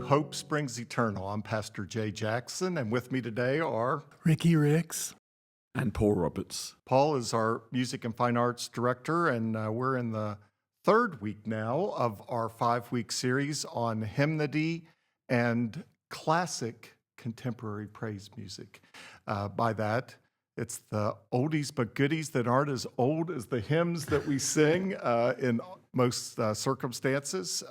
Hope Springs Eternal. I'm Pastor Jay Jackson, and with me today are Ricky Ricks. And Paul Roberts. Paul is our music and fine arts director, and we're in the third week now of our 5-week series on hymnody and classic contemporary praise music. By that, it's the oldies but goodies that aren't as old as the hymns that we sing in most circumstances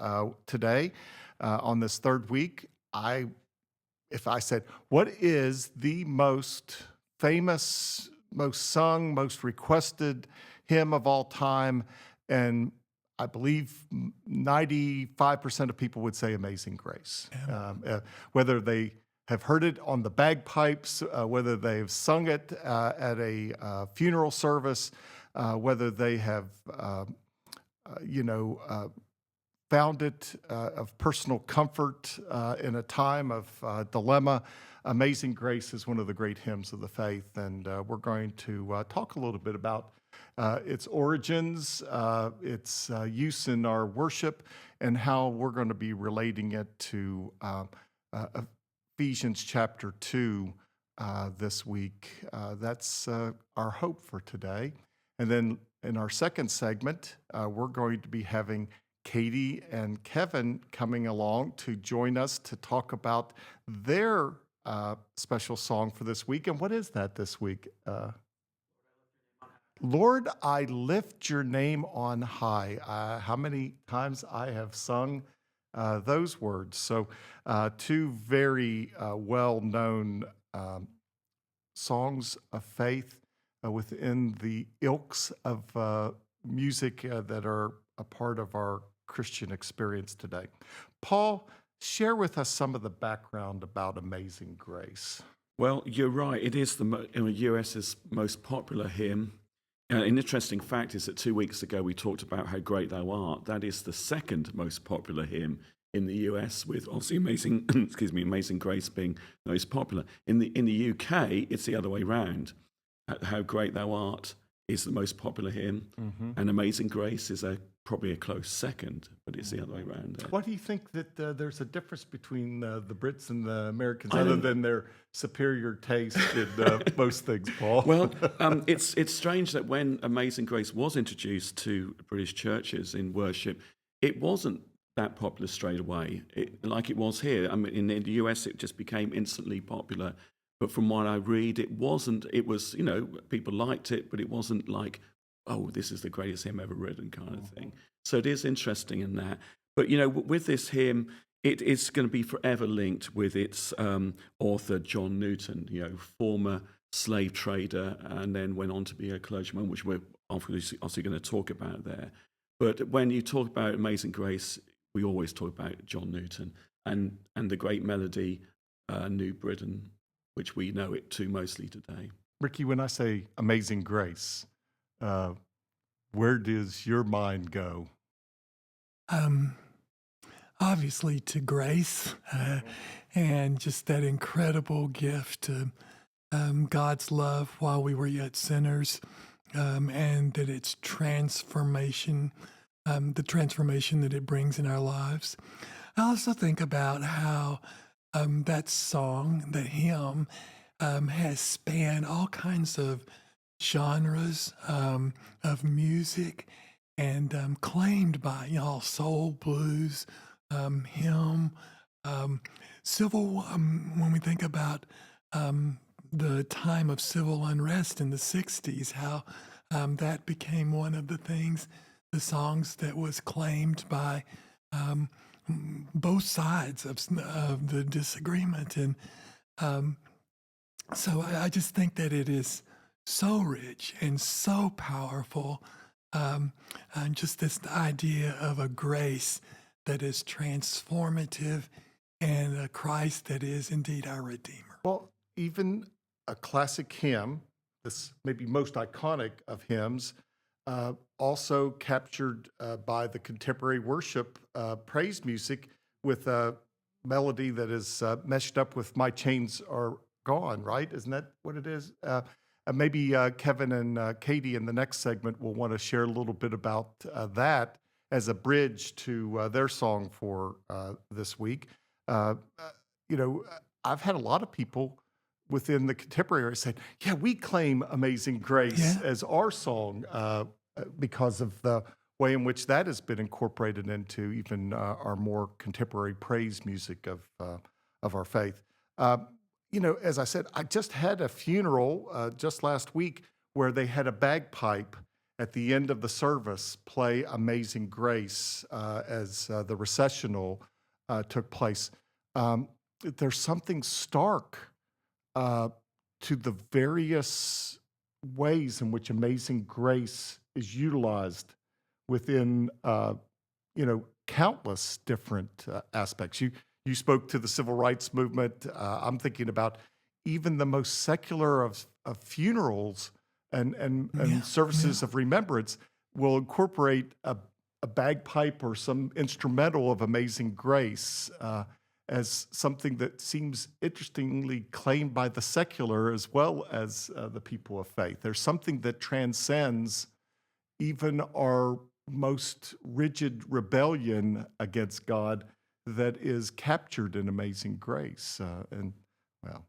today. On this third week, if I said, what is the most famous, most sung, most requested hymn of all time? And I believe 95% of people would say Amazing Grace. Whether they have heard it on the bagpipes, whether they've sung it at a funeral service, whether they have, found it of personal comfort in a time of dilemma. Amazing Grace is one of the great hymns of the faith, and we're going to talk a little bit about its origins, its use in our worship, and how we're going to be relating it to Ephesians chapter 2 this week. That's our hope for today. And then in our second segment, we're going to be having Katie and Kevin coming along to join us to talk about their special song for this week. And what is that this week? Lord, I lift your name on high. How many times I have sung those words. So two very well-known songs of faith within the ilks of music that are a part of our Christian experience today. Paul, share with us some of the background about Amazing Grace. Well, you're right. It is the US's most popular hymn. An interesting fact is that 2 weeks ago we talked about How Great Thou Art. That is the second most popular hymn in the US, with obviously Amazing Grace being the most popular. In the UK, it's the other way round. How Great Thou Art is the most popular hymn, and Amazing Grace is probably a close second, but it's the other way around. Why do you think that there's a difference between the Brits and the Americans, other than their superior taste in most things, Paul? Well, it's strange that when Amazing Grace was introduced to British churches in worship, it wasn't that popular straight away, like it was here. I mean, in the US, it just became instantly popular. But from what I read, it wasn't. It was, people liked it, but it wasn't like, oh, this is the greatest hymn ever written kind of thing. So it is interesting in that. But, with this hymn, it is going to be forever linked with its author, John Newton, former slave trader, and then went on to be a clergyman, which we're obviously going to talk about there. But when you talk about Amazing Grace, we always talk about John Newton and the great melody, New Britain, which we know it to mostly today. Ricky, when I say Amazing Grace, where does your mind go? Obviously to grace and just that incredible gift to God's love while we were yet sinners, and that it's transformation, the transformation that it brings in our lives. I also think about how that song, the hymn, has spanned all kinds of genres of music, and claimed by soul, blues, hymn, civil. When we think about the time of civil unrest in the '60s, how that became one of the songs that was claimed by both sides of the disagreement. And so I just think that it is so rich and so powerful, and just this idea of a grace that is transformative and a Christ that is indeed our Redeemer. Well, even a classic hymn, this maybe most iconic of hymns, also captured by the contemporary worship praise music with a melody that is meshed up with My Chains Are Gone, right? Isn't that what it is? Maybe Kevin and Katie in the next segment will want to share a little bit about that as a bridge to their song for this week. Uh, uh, you know, I've had a lot of people within the contemporary area say, "Yeah, we claim Amazing Grace Yeah. as our song because of the way in which that has been incorporated into even our more contemporary praise music of our faith." Uh, as I said, I just had a funeral just last week where they had a bagpipe at the end of the service play Amazing Grace as the recessional took place. Um, there's something stark uh, to the various ways in which Amazing Grace is utilized within, countless different aspects. You spoke to the civil rights movement. I'm thinking about even the most secular of funerals and services of remembrance will incorporate a bagpipe or some instrumental of Amazing Grace as something that seems interestingly claimed by the secular as well as the people of faith. There's something that transcends even our most rigid rebellion against God that is captured in Amazing Grace. Well,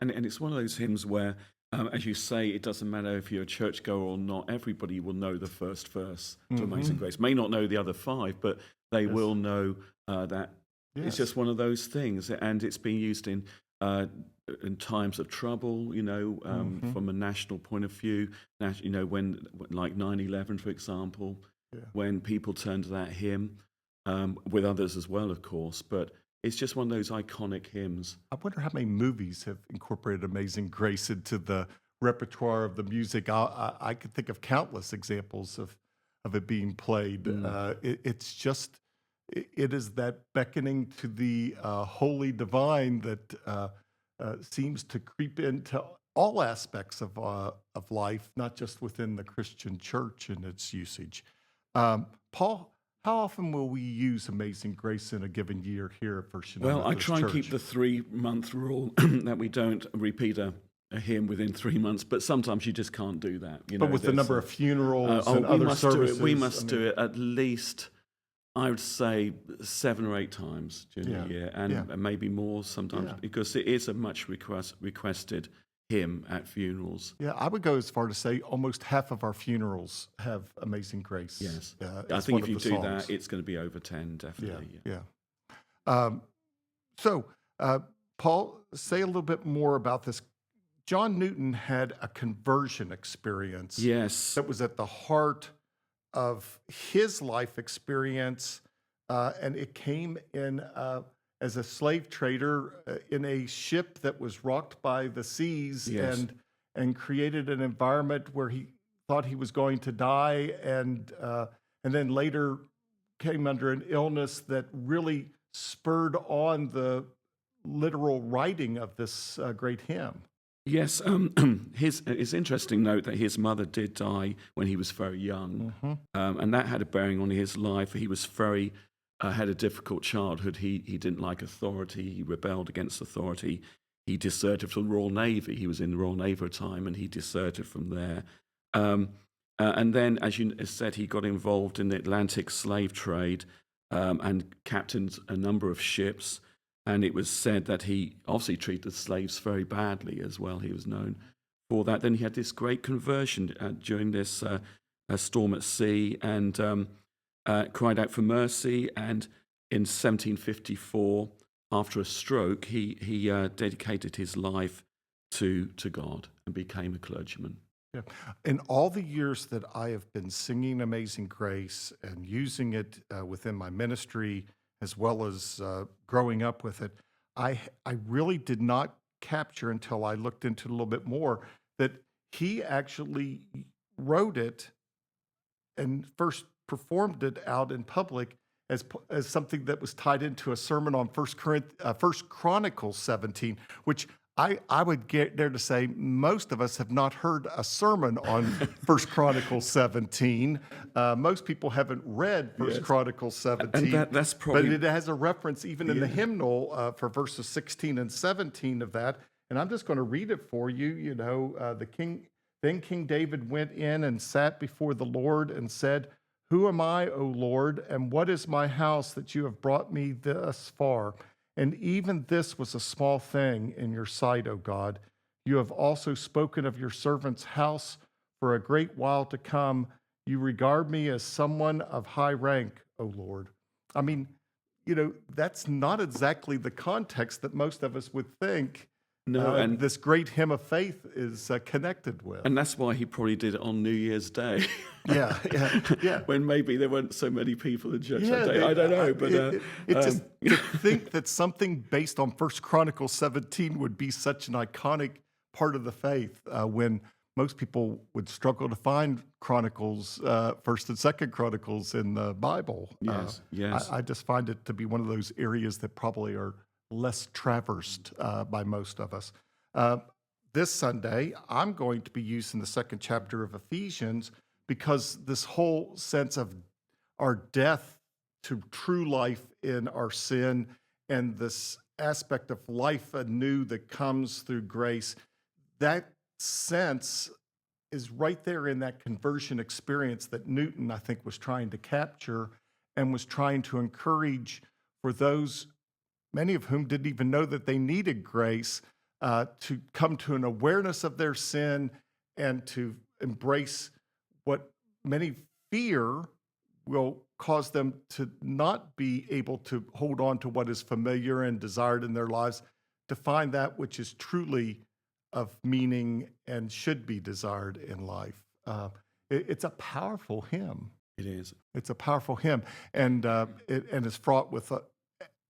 And it's one of those hymns where, as you say, it doesn't matter if you're a churchgoer or not, everybody will know the first verse to Amazing Grace. May not know the other five, but they will know that it's yes. just one of those things. And it's being used in times of trouble, from a national point of view, when like 9/11, for example, when people turn to that hymn, with others as well, of course. But it's just one of those iconic hymns. I wonder how many movies have incorporated Amazing Grace into the repertoire of the music. I could think of countless examples of it being played. It's just, it is that beckoning to the holy divine that seems to creep into all aspects of life, not just within the Christian church and its usage. Paul, how often will we use Amazing Grace in a given year here at First United Well, I Methodist try and Church? keep the 3-month rule that we don't repeat a hymn within 3 months, but sometimes you just can't do that. But with the number of funerals and other services, we must do it at least, I would say, 7 or 8 times during the year, and maybe more sometimes, because it is a much requested hymn at funerals. Yeah, I would go as far to say almost half of our funerals have Amazing Grace. Yes, I as think one if you of the do songs. that, it's going to be over 10, definitely. Yeah. So, Paul, say a little bit more about this. John Newton had a conversion experience Yes. that was at the heart of his life experience, and it came in as a slave trader in a ship that was rocked by the seas Yes. and created an environment where he thought he was going to die, and then later came under an illness that really spurred on the literal writing of this great hymn. Yes, it's interesting to note that his mother did die when he was very young, and that had a bearing on his life. He was very had a difficult childhood. He didn't like authority. He rebelled against authority. He deserted from the Royal Navy. He was in the Royal Navy at a time, and he deserted from there. And then, as you said, he got involved in the Atlantic slave trade and captained a number of ships. And it was said that he obviously treated slaves very badly as well. He was known for that. Then he had this great conversion during this storm at sea and cried out for mercy. And in 1754, after a stroke, he dedicated his life to God and became a clergyman. Yeah. In all the years that I have been singing Amazing Grace and using it within my ministry, as well as growing up with it, I really did not capture until I looked into it a little bit more that he actually wrote it and first performed it out in public as something that was tied into a sermon on First Chronicles 17, which I would get there to say most of us have not heard a sermon on First Chronicles 17. Most people haven't read First Chronicles 17. And that's probably... But it has a reference even in the hymnal for verses 16 and 17 of that. And I'm just going to read it for you. Then King David went in and sat before the Lord and said, "Who am I, O Lord, and what is my house that you have brought me thus far? And even this was a small thing in your sight, O God. You have also spoken of your servant's house for a great while to come. You regard me as someone of high rank, O Lord. I mean, that's not exactly the context that most of us would think No, and this great hymn of faith is connected with. and that's why he probably did it on New Year's Day. Yeah, yeah, yeah. When maybe there weren't so many people in church Yeah, that day. I don't know, but it just to think that something based on First Chronicles 17 would be such an iconic part of the faith when most people would struggle to find Chronicles, First and Second Chronicles in the Bible. Yes, yes. I just find it to be one of those areas that probably are less traversed by most of us. This Sunday, I'm going to be using the second chapter of Ephesians because this whole sense of our death to true life in our sin and this aspect of life anew that comes through grace, that sense is right there in that conversion experience that Newton, I think, was trying to capture and was trying to encourage for those, many of whom didn't even know that they needed grace, to come to an awareness of their sin and to embrace what many fear will cause them to not be able to hold on to what is familiar and desired in their lives, to find that which is truly of meaning and should be desired in life. It's a powerful hymn. It is. It's a powerful hymn, and it is fraught with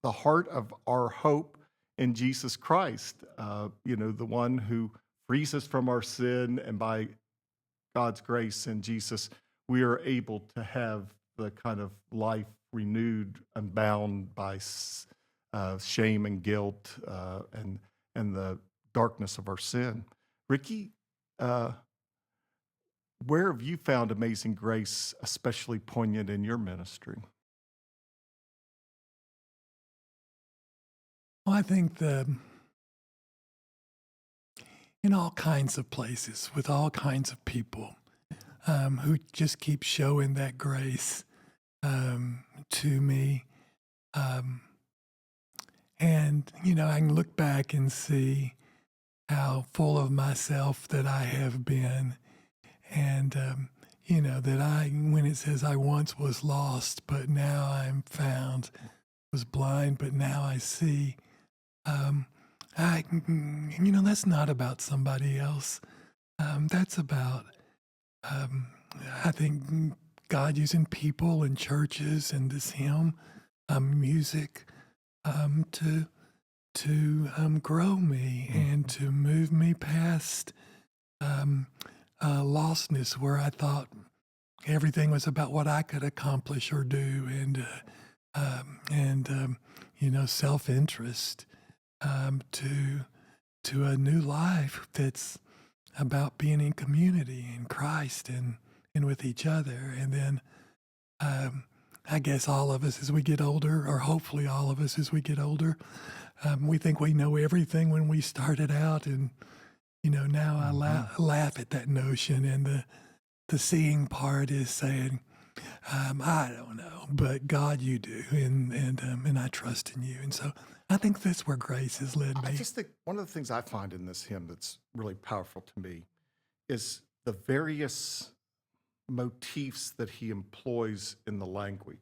the heart of our hope in Jesus Christ. The one who frees us from our sin, and by God's grace in Jesus, we are able to have the kind of life renewed, unbound by shame and guilt, and the darkness of our sin. Ricky, where have you found amazing grace especially poignant in your ministry? Well, I think in all kinds of places with all kinds of people who just keep showing that grace to me. And, I can look back and see how full of myself that I have been. And, that when it says I once was lost, but now I'm found, was blind, but now I see. That's not about somebody else. That's about, I think, God using people and churches and this hymn, music, to grow me and to move me past lostness, where I thought everything was about what I could accomplish or do, and self-interest, to a new life that's about being in community in Christ and with each other. And then I guess all of us as we get older, or hopefully all of us as we get older, we think we know everything when we started out. And, now I laugh at that notion. And the seeing part is saying, I don't know, but God, you do. And I trust in you. And so I think that's where grace has led me. I just think one of the things I find in this hymn that's really powerful to me is the various motifs that he employs in the language.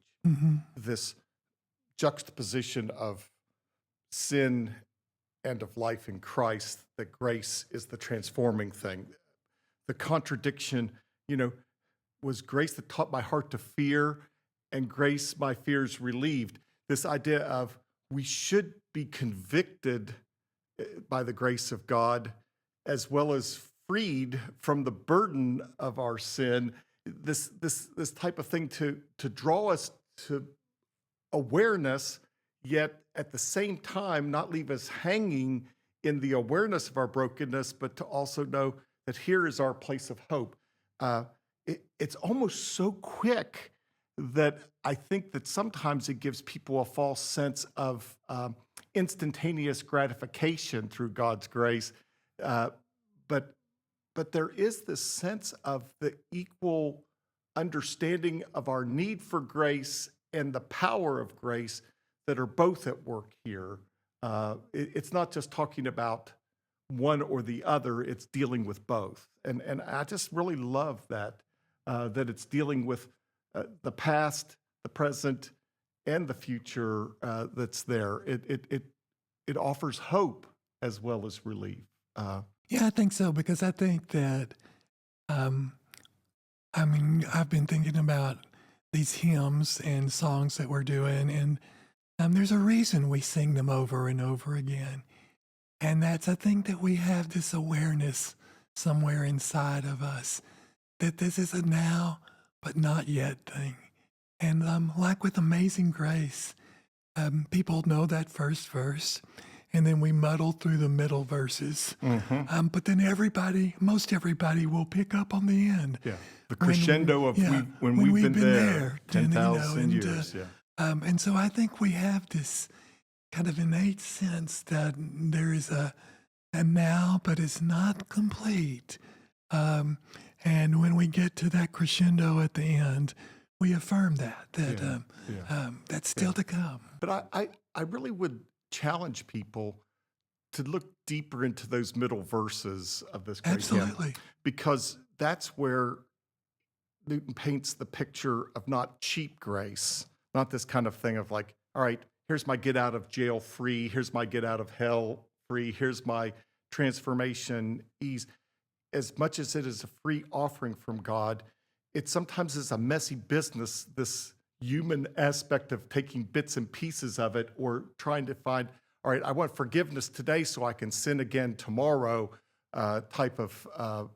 This juxtaposition of sin and of life in Christ, that grace is the transforming thing. The contradiction, was grace that taught my heart to fear, and grace my fears relieved. This idea of we should be convicted by the grace of God, as well as freed from the burden of our sin. This type of thing to draw us to awareness, yet at the same time not leave us hanging in the awareness of our brokenness, but to also know that here is our place of hope. It's almost so quick that I think that sometimes it gives people a false sense of instantaneous gratification through God's grace. But there is this sense of the equal understanding of our need for grace and the power of grace that are both at work here. it's not just talking about one or the other, it's dealing with both. And I just really love that, that it's dealing with the past, the present, and the future that's there. It offers hope as well as relief. Yeah, I think so, because I think that, I mean, I've been thinking about these hymns and songs that we're doing, and there's a reason we sing them over and over again. And that's, I think that we have this awareness somewhere inside of us that this is a now but not yet thing. And like with Amazing Grace, people know that first verse, and then we muddle through the middle verses. But then most everybody will pick up on the end. Yeah, the crescendo of when we've been there 10,000 years. And so I think we have this kind of innate sense that there is a now, but it's not complete. And when we get to that crescendo at the end, we affirm that's still to come. But I really would challenge people to look deeper into those middle verses of this great hymn, Absolutely. because that's where Newton paints the picture of not cheap grace, not this kind of thing of like, all right, here's my get out of jail free, here's my get out of hell free, here's my transformation ease. As much as it is a free offering from God, it sometimes is a messy business, this human aspect of taking bits and pieces of it or trying to find, all right, I want forgiveness today so I can sin again tomorrow, type of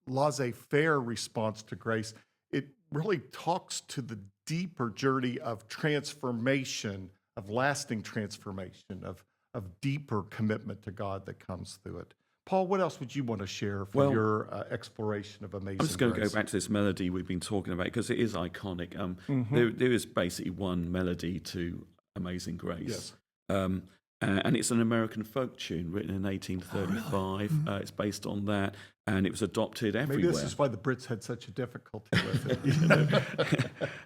laissez-faire response to grace. It really talks to the deeper journey of transformation, of lasting transformation, of deeper commitment to God that comes through it. Paul, what else would you want to share from your exploration of Amazing Grace? I'm just going to go back to this melody we've been talking about because it is iconic. There is basically one melody to Amazing Grace. Yes. And it's an American folk tune written in 1835. It's based on that, and it was adopted everywhere. Maybe this is why the Brits had such a difficulty with it.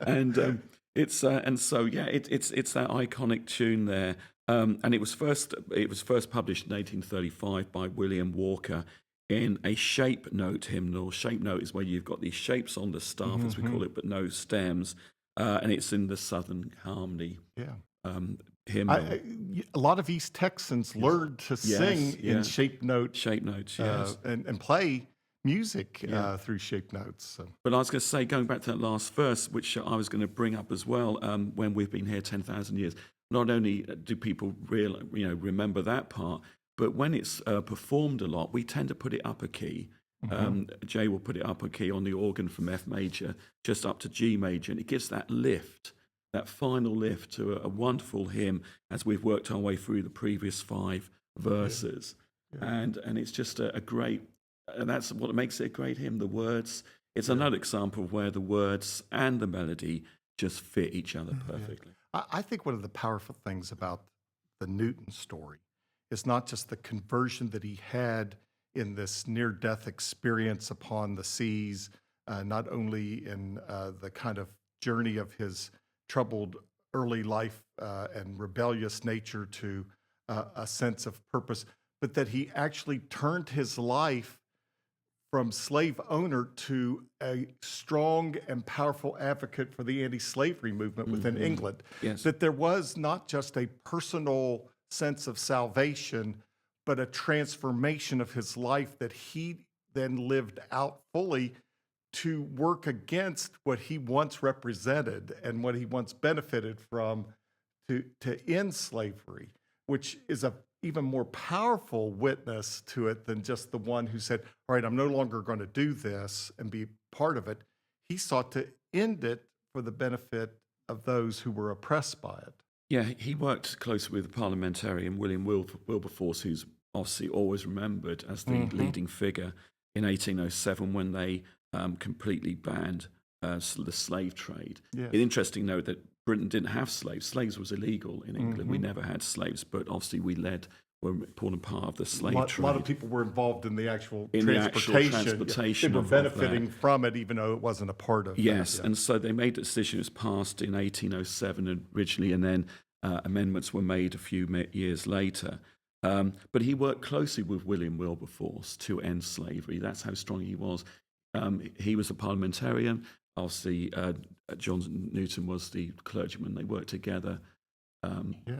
And it's that iconic tune there. And it was first published in 1835 by William Walker in a shape note hymnal. Shape note is where you've got these shapes on the staff, as we call it, but no stems, and it's in the Southern Harmony. Hymnal. A lot of East Texans learned to sing in shape notes, yes, and play music through shape notes. So. But I was going to say, going back to that last verse, which I was going to bring up as well, when we've been here 10,000 years. Not only do people remember that part, but when it's performed a lot, we tend to put it up a key. Jay will put it up a key on the organ from F major, just up to G major, and it gives that lift, that final lift to a wonderful hymn as we've worked our way through the previous 5 verses. And it's just a great, and that's what makes it a great hymn, the words. It's another example of where the words and the melody just fit each other perfectly. I think one of the powerful things about the Newton story is not just the conversion that he had in this near-death experience upon the seas, not only in the kind of journey of his troubled early life and rebellious nature to a sense of purpose, but that he actually turned his life from slave owner to a strong and powerful advocate for the anti-slavery movement within England. Yes. That there was not just a personal sense of salvation, but a transformation of his life that he then lived out fully to work against what he once represented and what he once benefited from to end slavery, which is a even more powerful witness to it than just the one who said, all right, I'm no longer going to do this and be part of it. He sought to end it for the benefit of those who were oppressed by it. Yeah, he worked closely with the parliamentarian William Wilberforce, who's obviously always remembered as the leading figure in 1807 when they completely banned the slave trade. Yes. An interesting note that Britain didn't have slaves. Slaves was illegal in England. We never had slaves, but obviously were an important part of the slave trade. A lot of people were involved in the actual In the actual transportation They were of benefiting that. from it, even though it wasn't a part of Yes, that. and so they made the decision. It was passed in 1807 originally, and then amendments were made a few years later. But he worked closely with William Wilberforce to end slavery. That's how strong he was. He was a parliamentarian. Obviously, John Newton was the clergyman. They worked together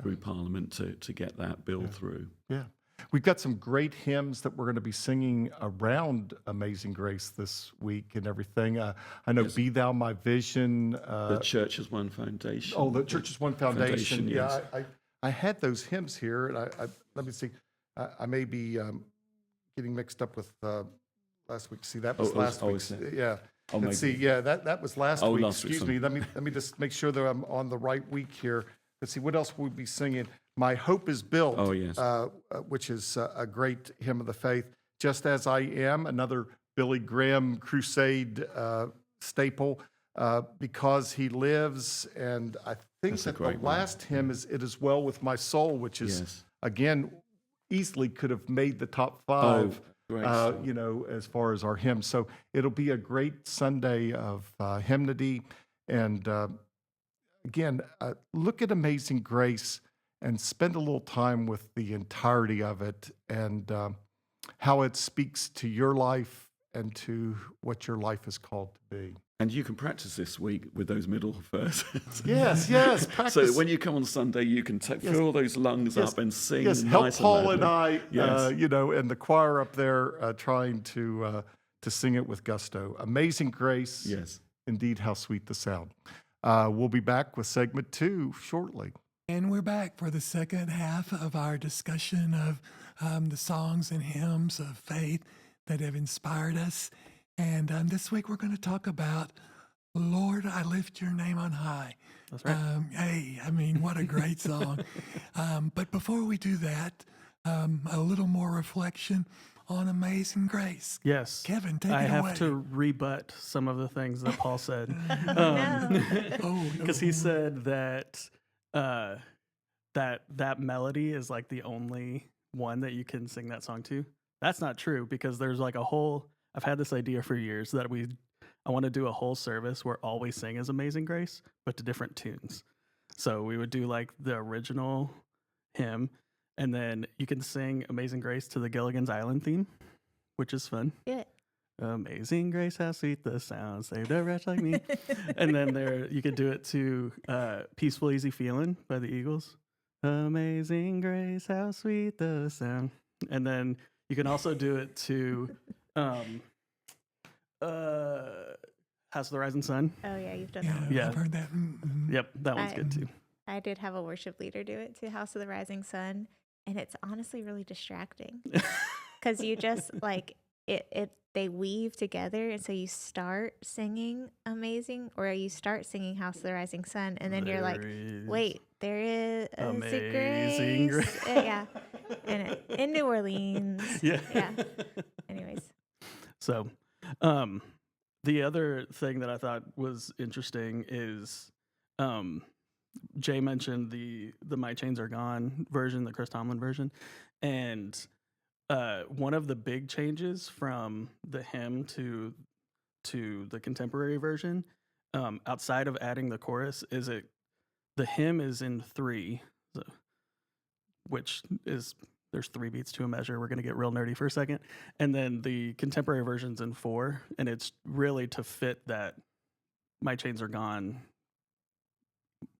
through Parliament to get that bill through. Yeah. We've got some great hymns that we're going to be singing around Amazing Grace this week and everything. I know Be Thou My Vision. The Church as One Foundation. Oh, the Church is One Foundation. Yes. Yeah, I had those hymns here, and I let me see. I may be getting mixed up with last week. See, that was last week. Yeah. Oh, Let's see. Yeah, that was last week. Last week, Excuse me. Let me just make sure that I'm on the right week here. Let's see. What else we'll be singing? My Hope is Built. Oh, yes. Which is a great hymn of the faith. Just As I Am, another Billy Graham crusade staple. Because He Lives, and I think That's a that the great one. last hymn is It Is Well With My Soul, which is again easily could have made the top five. Great. As far as our hymns. So it'll be a great Sunday of hymnody. And again, look at Amazing Grace and spend a little time with the entirety of it and how it speaks to your life and to what your life is called to be. And you can practice this week with those middle verses. Yes, practice. So when you come on Sunday, you can fill those lungs up and sing. Yes, nice help and Paul and loudly. I, Yes. and the choir up there trying to sing it with gusto. Amazing Grace. Yes. Indeed, how sweet the sound. We'll be back with segment 2 shortly. And we're back for the second half of our discussion of the songs and hymns of faith that have inspired us. And this week we're going to talk about Lord, I Lift Your Name on High. That's right. What a great song. But before we do that, a little more reflection on Amazing Grace. Yes. Kevin, take I it have away. to rebut some of the things that Paul said. Oh, Because he said that that melody is like the only one that you can sing that song to. That's not true, because there's like a whole, I've had this idea for years that I want to do a whole service where all we sing is Amazing Grace, but to different tunes. So we would do like the original hymn, and then you can sing Amazing Grace to the Gilligan's Island theme, which is fun. Good. Amazing Grace, how sweet the sound, saved a wretch like me. And then you could do it to Peaceful Easy Feeling by the Eagles. Amazing Grace, how sweet the sound. And then you can also do it to House of the Rising Sun. Oh yeah, you've done Yeah, that one. Yeah. I've heard that. Yep, that one's good too. I did have a worship leader do it to House of the Rising Sun, and it's honestly really distracting because you just like it. They weave together, and so you start singing Amazing, or you start singing House of the Rising Sun, and then you're like, wait, there is Amazing Grace. Grace. Yeah, and in New Orleans. Yeah. Anyways, So, the other thing that I thought was interesting is, Jay mentioned the My Chains Are Gone version, the Chris Tomlin version, and one of the big changes from the hymn to the contemporary version, outside of adding the chorus, is the hymn is in 3, which is. There's 3 beats to a measure. We're going to get real nerdy for a second. And then the contemporary version's in 4, and it's really to fit that My Chains Are Gone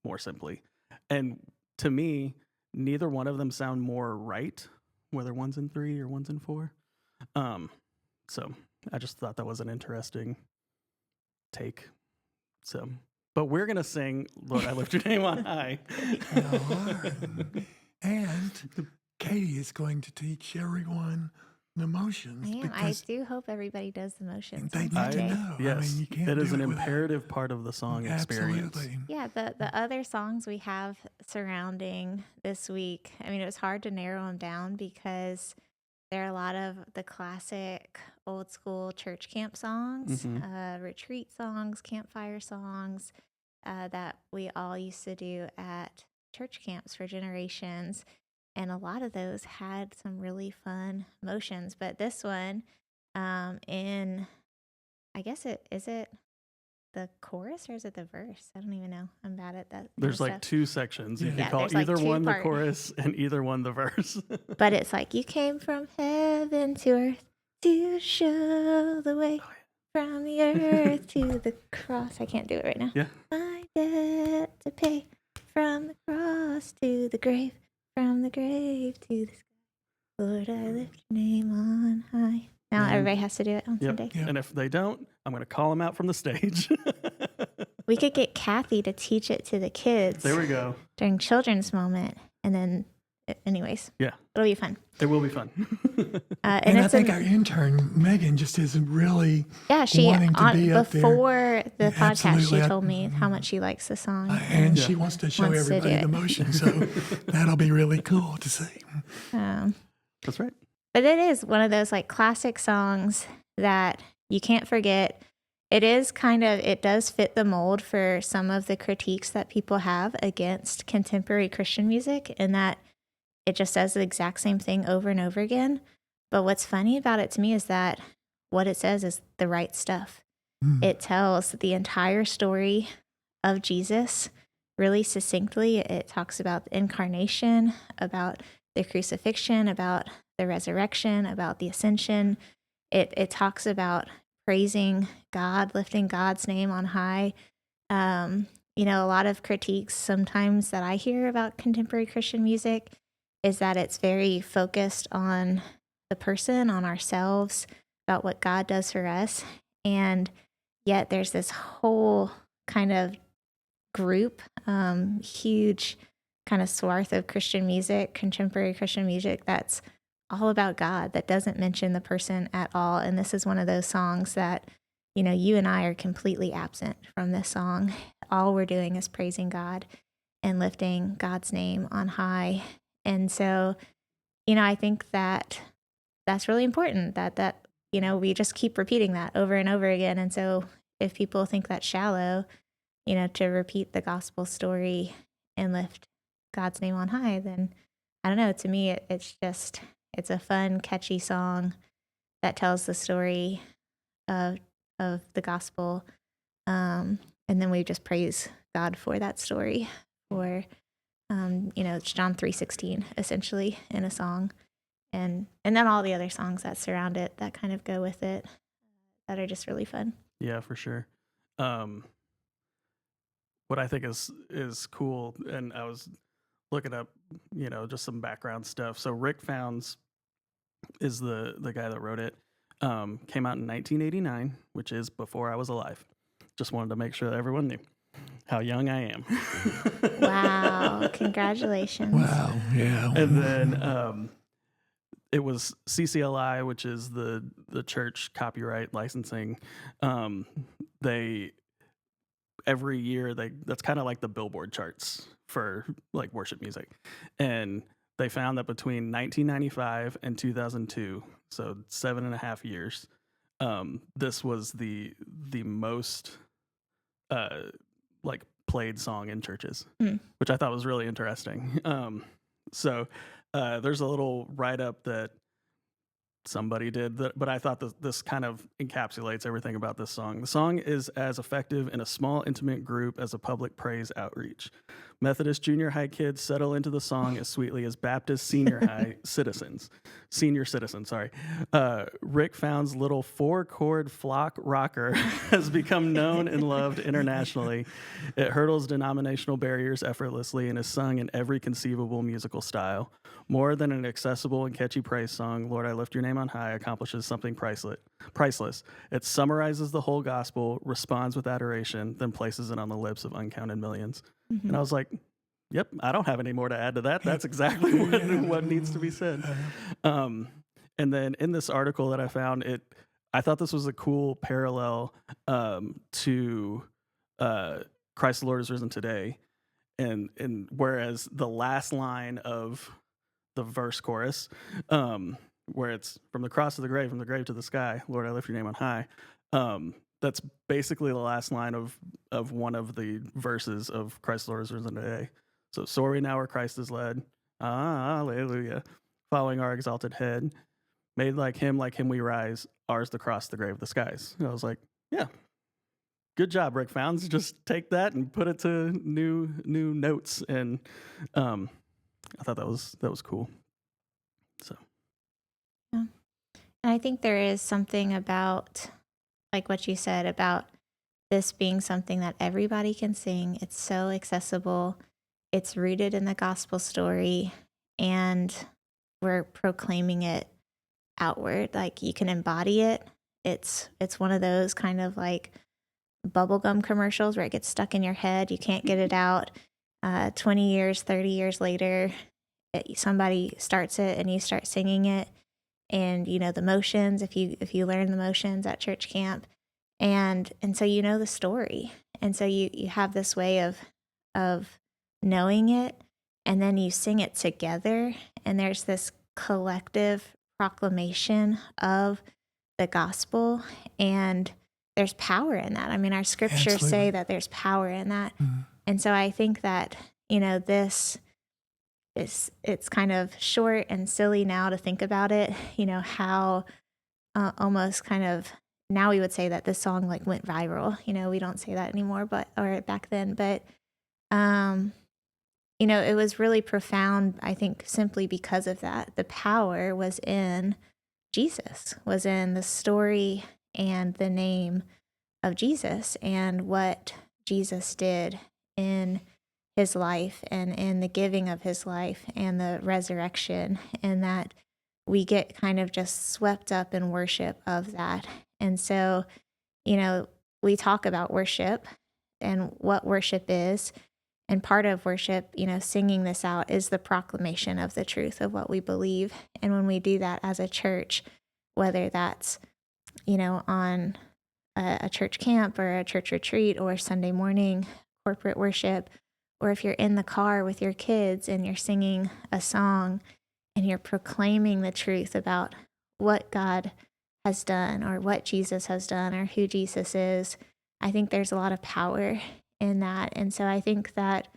more simply. And to me, neither one of them sound more right, whether one's in 3 or one's in 4. So I just thought that was an interesting take. So, but we're going to sing Lord, I Lift Your Name on High. Lord. And Katie is going to teach everyone the motions. I am. I do hope everybody does the motions. They on need to Sunday. know. Yes, I mean, you can't it is do an it without- imperative part of the song experience. Absolutely. Yeah, the other songs we have surrounding this week, I mean, it was hard to narrow them down because there are a lot of the classic old school church camp songs, retreat songs, campfire songs that we all used to do at church camps for generations. And a lot of those had some really fun motions. But this one, I guess is it the chorus or is it the verse? I don't even know. I'm bad at that. kind There's of like stuff. two sections. You Yeah. can Yeah, call there's, like, either two one the part- chorus and either one the verse. But it's like, you came from heaven to earth to show the way from the earth to the cross. I can't do it right now. Yeah. My debt to pay from the cross to the grave, from the grave to the sky. Lord, I lift your name on high. Now Mhm. everybody has to do it on Yep. Sunday. Yep. And if they don't, I'm going to call them out from the stage. We could get Kathy to teach it to the kids There we go. during children's moment. And then, anyways, Yeah. it'll be fun. It will be fun. And I it's think our intern, Megan, just isn't really, yeah, she wanting to be up there. before the podcast, Absolutely. she told me how much she likes the song. and she wants to show Wants to do everybody the it. motion. So that'll be really cool to see. Um, That's right. but it is one of those like classic songs that you can't forget. It is it does fit the mold for some of the critiques that people have against contemporary Christian music, in that it just does the exact same thing over and over again. But what's funny about it to me is that what it says is the right stuff. It tells the entire story of Jesus really succinctly. It talks about the incarnation, about the crucifixion, about the resurrection, about the ascension. It talks about praising God, lifting God's name on high. You know, a lot of critiques sometimes that I hear about contemporary Christian music is that it's very focused on the person, on ourselves, about what God does for us. And yet there's this whole kind of group, huge kind of swath of Christian music, contemporary Christian music, that's all about God, that doesn't mention the person at all. And this is one of those songs that, you know, you and I are completely absent from this song. All we're doing is praising God and lifting God's name on high. And so, you know, I think that that's really important, that you know, we just keep repeating that over and over again. And so if people think that's shallow, you know, to repeat the gospel story and lift God's name on high, then I don't know. To me, it's a fun, catchy song that tells the story of the gospel. And then we just praise God for that story, for, you know, it's John 3:16 essentially in a song. And then all the other songs that surround it that kind of go with it that are just really fun. Yeah, for sure. What I think is cool, and I was looking up, you know, just some background stuff. So Rick Founds is the guy that wrote it. Came out in 1989, which is before I was alive. Just wanted to make sure that everyone knew how young I am. Wow. Congratulations. Wow. Yeah. And then it was CCLI, which is the church copyright licensing. They every year that's kind of like the Billboard charts for like worship music, and they found that between 1995 and 2002, so 7.5 years, this was the most like played song in churches, which I thought was really interesting. So there's a little write-up that somebody did, but I thought this kind of encapsulates everything about this song. The song is as effective in a small, intimate group as a public praise outreach. Methodist junior high kids settle into the song as sweetly as Baptist senior citizens. Rick Founds' little 4-chord flock rocker has become known and loved internationally. It hurdles denominational barriers effortlessly and is sung in every conceivable musical style. More than an accessible and catchy praise song, Lord, I Lift Your Name on High accomplishes something priceless. It summarizes the whole gospel, responds with adoration, then places it on the lips of uncounted millions. And I was like, yep, I don't have any more to add to that. That's exactly what needs to be said. And then in this article that I found, I thought this was a cool parallel to Christ the Lord is Risen Today. And whereas the last line of the verse chorus, where it's from the cross to the grave, from the grave to the sky, Lord, I lift your name on high. That's basically the last line of one of the verses of Christ the Lord is Risen Today. So sorry now where Christ is led. Hallelujah. Following our exalted head. Made like him we rise. Ours the cross, the grave, the skies. And I was like, yeah, good job, Rick Founds. Just take that and put it to new notes. And I thought that was cool. So And I think there is something about, like what you said, about this being something that everybody can sing. It's so accessible. It's rooted in the gospel story, and we're proclaiming it outward. Like, you can embody it. It's one of those kind of like bubblegum commercials where it gets stuck in your head. You can't get it out. 20 years, 30 years later, somebody starts it and you start singing it. And you know the motions, if you learn the motions at church camp. And so you know the story. And so you have this way of knowing it, and then you sing it together, and there's this collective proclamation of the gospel, and there's power in that. I mean, our scriptures Absolutely. say that there's power in that. Mhm. And so I think that, you know, this it's kind of short and silly now to think about it, you know, how almost kind of, now we would say that this song like went viral. You know, we don't say that anymore, or back then, but you know, it was really profound, I think, simply because of that. The power was in Jesus, was in the story and the name of Jesus, and what Jesus did in his life and in the giving of his life and the resurrection, and that we get kind of just swept up in worship of that. And so, you know, we talk about worship and what worship is. And part of worship, you know, singing this out, is the proclamation of the truth of what we believe. And when we do that as a church, whether that's, you know, on a church camp or a church retreat or Sunday morning corporate worship, or if you're in the car with your kids and you're singing a song and you're proclaiming the truth about what God has done or what Jesus has done or who Jesus is, I think there's a lot of power in that. And so I think that,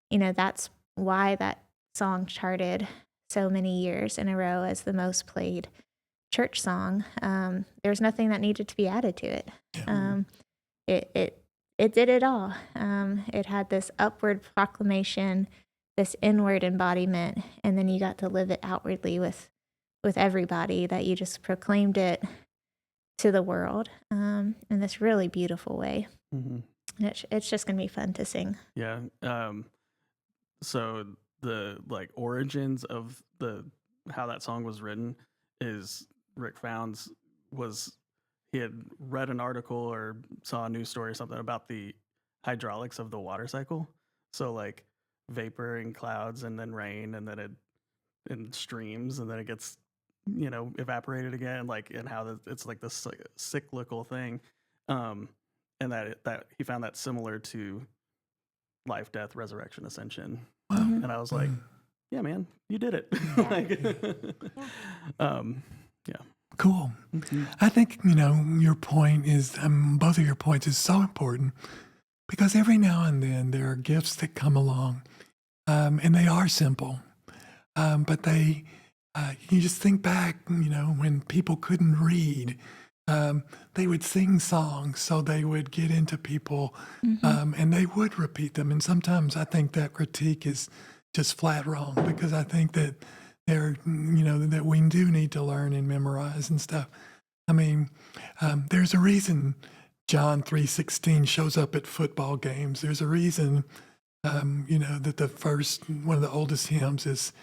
you know, that's why that song charted so many years in a row as the most played church song. There's nothing that needed to be added to it. It did it all. It had this upward proclamation, this inward embodiment, and then you got to live it outwardly with everybody, that you just proclaimed it to the world in this really beautiful way. mhm. And it's just going to be fun to sing. Yeah. So the like origins of how that song was written is Rick Founds he had read an article or saw a news story or something about the hydraulics of the water cycle. So like vapor and clouds and then rain and then it in streams and then it gets, you know, evaporated again, like, and how it's like this like cyclical thing. And that he found that similar to life, death, resurrection, ascension. Wow. And I was like, yeah, man, you did it. Like, yeah. Cool. I think, you know, your point is, both of your points is so important, because every now and then there are gifts that come along, and they are simple, but you just think back, you know, when people couldn't read, they would sing songs, so they would get into people, and they would repeat them. And sometimes I think that critique is just flat wrong, because I think that that we do need to learn and memorize and stuff. I mean, there's a reason John 3:16 shows up at football games. There's a reason, that one of the oldest hymns is,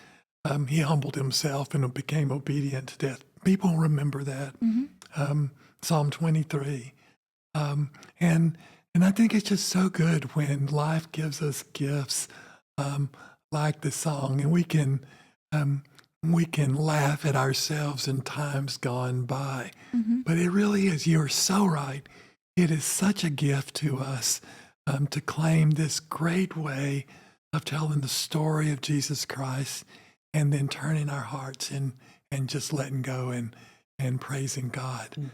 he humbled himself and became obedient to death. People remember that. Psalm 23. And I think it's just so good when life gives us gifts like the song, and we can laugh at ourselves in times gone by. But it really is, you're so right. It is such a gift to us to claim this great way of telling the story of Jesus Christ, and then turning our hearts and just letting go and praising God.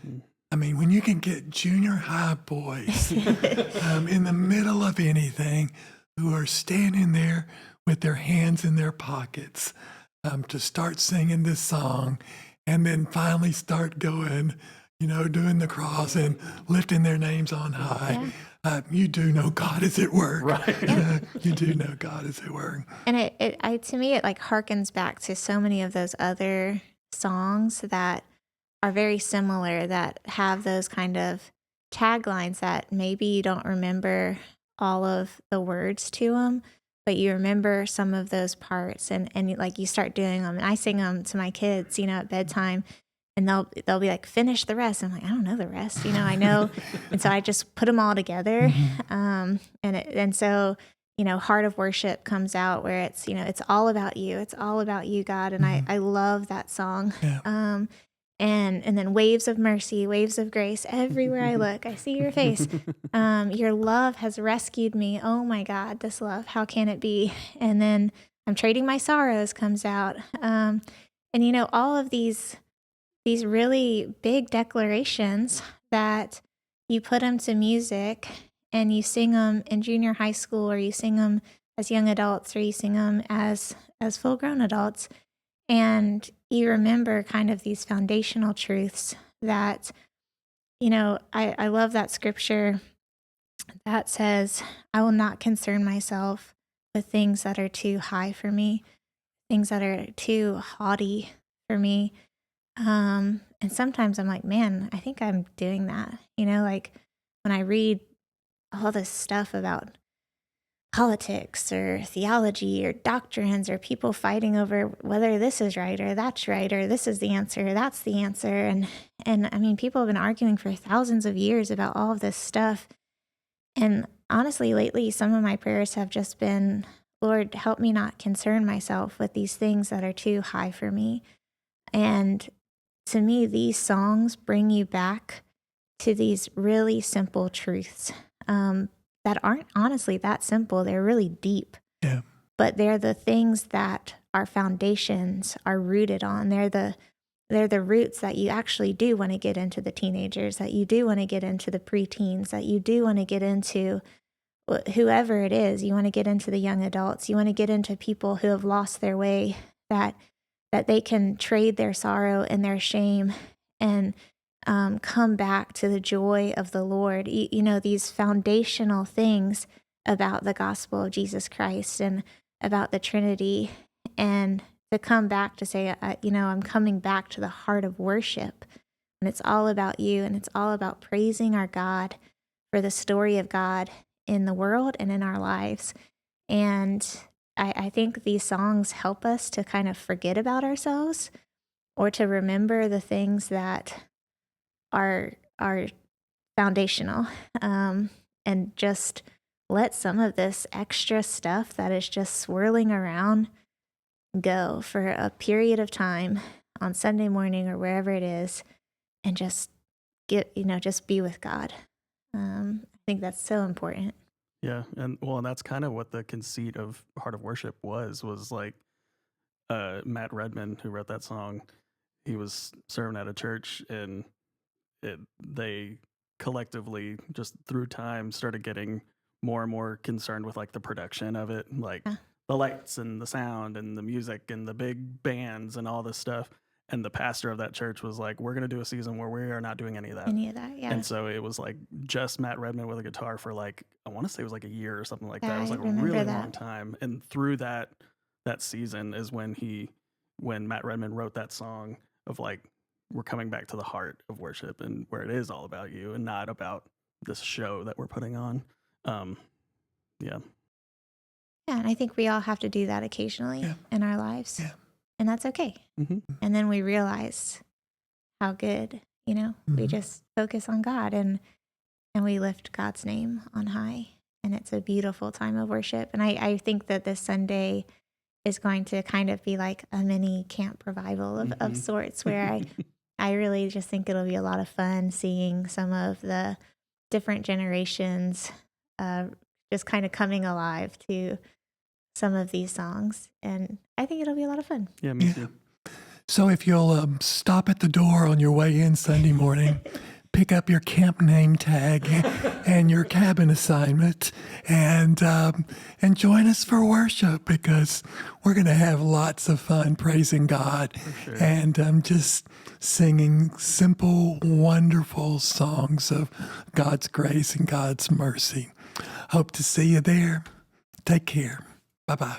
I mean, when you can get junior high boys in the middle of anything who are standing there with their hands in their pockets to start singing this song, and then finally start going, doing the cross and lifting their names on high. You do know God is at work. Right. You do know God is at work. And to me, it like harkens back to so many of those other songs that are very similar, that have those kind of taglines that maybe you don't remember all of the words to them, but you remember some of those parts, and like you start doing them. And I sing them to my kids, at bedtime, and they'll be like, finish the rest. I'm like, I don't know the rest, I know. And so I just put them all together. And so, Heart of Worship comes out where it's, it's all about you. It's all about you, God. And I love that song. Yeah. And then Waves of Mercy, Waves of Grace, everywhere I look, I see your face. Your love has rescued me. Oh my God, this love, how can it be? And then I'm Trading My Sorrows comes out. And all of these really big declarations that you put them to music and you sing them in junior high school, or you sing them as young adults, or you sing them as full-grown adults. And you remember kind of these foundational truths that, I love that scripture that says, I will not concern myself with things that are too high for me, things that are too haughty for me. And sometimes I'm like, man, I think I'm doing that. Like when I read all this stuff about politics or theology or doctrines, or people fighting over whether this is right or that's right, or this is the answer, that's the answer. And I mean, people have been arguing for thousands of years about all of this stuff. And honestly, lately, some of my prayers have just been, Lord, help me not concern myself with these things that are too high for me. And to me, these songs bring you back to these really simple truths that aren't honestly that simple. They're really deep. Yeah. But they're the things that our foundations are rooted on. They're the roots that you actually do want to get into the teenagers, that you do want to get into the preteens, that you do want to get into whoever it is. You want to get into the young adults. You want to get into people who have lost their way, that they can trade their sorrow and their shame and come back to the joy of the Lord. These foundational things about the gospel of Jesus Christ and about the Trinity, and to come back to say, I'm coming back to the heart of worship. And it's all about you, and it's all about praising our God for the story of God in the world and in our lives. And I think these songs help us to kind of forget about ourselves, or to remember the things that are foundational, and just let some of this extra stuff that is just swirling around go for a period of time on Sunday morning or wherever it is, and just just be with God. I think that's so important. Yeah, and that's kind of what the conceit of Heart of Worship was like, Matt Redman, who wrote that song, he was serving at a church, and they collectively, just through time, started getting more and more concerned with like the production of it, like the lights and the sound and the music and the big bands and all this stuff. And the pastor of that church was like, we're going to do a season where we are not doing any of that. Yeah. And so it was like just Matt Redman with a guitar for like, I want to say it was like a year or something like that. Yeah, It was like I a remember really that. long time. And through that season is when Matt Redman wrote that song of like, we're coming back to the heart of worship, and where it is all about you and not about this show that we're putting on. Yeah. Yeah, and I think we all have to do that occasionally in our lives. Yeah. And that's okay. Mm-hmm. And then we realize how good, we just focus on God, and we lift God's name on high. And it's a beautiful time of worship. And I think that this Sunday is going to kind of be like a mini camp revival of sorts, where I really just think it'll be a lot of fun seeing some of the different generations just kind of coming alive to some of these songs. And I think it'll be a lot of fun. Yeah, me too. So if you'll stop at the door on your way in Sunday morning, pick up your camp name tag and your cabin assignment and join us for worship, because we're going to have lots of fun praising God and just singing simple, wonderful songs of God's grace and God's mercy. Hope to see you there. Take care. Bye-bye.